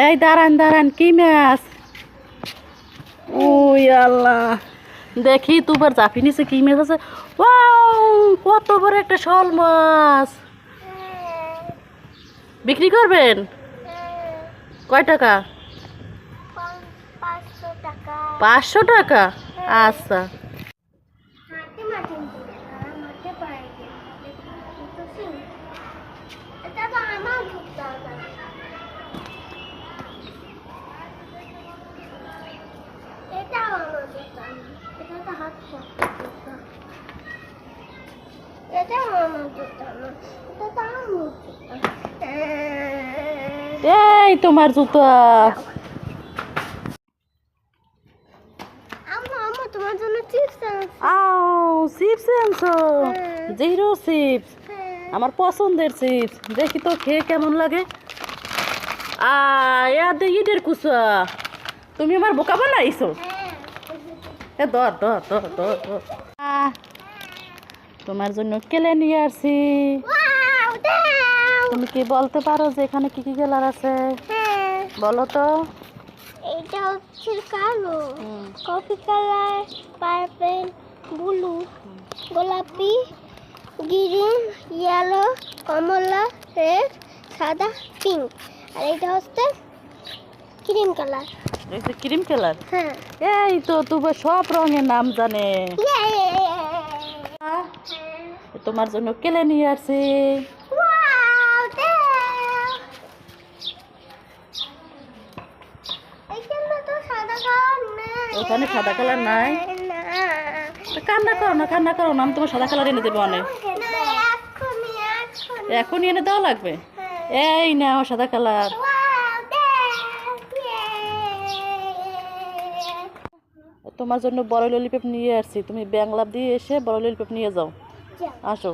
এই দাঁড়ান দাঁড়ান, কি মাছ? ওই আল্লাহ, দেখি তুবার চাপি নিচে কি মাছ আছে। ওয়াও, কত বড় একটা শোল মাছ! বিক্রি করবেন? কয় টাকা? 500 টাকা। আচ্ছা, এই তোমার জুতো। তোমার জন্য চিপস চিপস আনছো? জিরো চিপস, আমার পছন্দের চিপস। দেখি তো খেয়ে কেমন লাগে। ইটের কুচা, তুমি আমার বোকা বানাইছো। ধর ধর ধর ধর ধর। তোমার জন্য কেলে নিয়ে আসছি। তুমি কি বলতে পারো যে এখানে কি কি কালার আছে? বলো তো। এটা হচ্ছে কালো, কফি কালার, পার্পল, ব্লু, গোলাপি, গ্রিন, ইয়েলো, কমলা, রেড, সাদা, পিঙ্ক। আর এটা হচ্ছে ক্রিম কালার। এটা ক্রিম কালার? হ্যাঁ। এই তো তুমি সব রঙের নাম জানে। তোমার জন্য কেলে নিয়ে আসছি। ওখানে সাদা কালার নাই? কান্না করো না, কান্না করো না, আমি তোমার সাদা কালার এনে দেবো অনেক। এখনই এনে দেওয়া লাগবে? এই নাও সাদা কালার। তোমার জন্য বড় ললিপপ নিয়ে আসছি, তুমি ব্যাংলা দিয়ে এসে বড় ললিপপ নিয়ে যাও। আসো।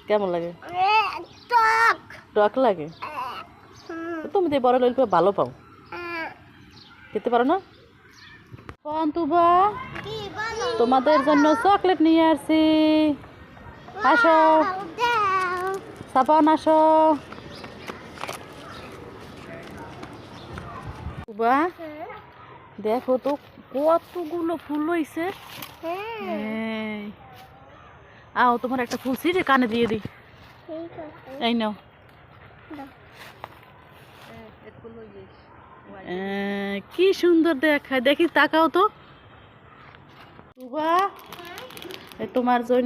কেমন লাগে? টক লাগে? তুমি তো বড় ললিপপ ভালো পাও, খেতে পারো না? পন্তুবা, তোমাদের জন্য চকলেট নিয়ে আসছি। আসো সাপান, আসো। দেখো তো কতগুলো ফুল হয়েছে। আও, তোমার একটা ফুল ছিঁড়ে কানে দিয়ে দিই। এই নাও। কি সুন্দর দেখায়, দেখি তাকাও তো। তোমার জন্য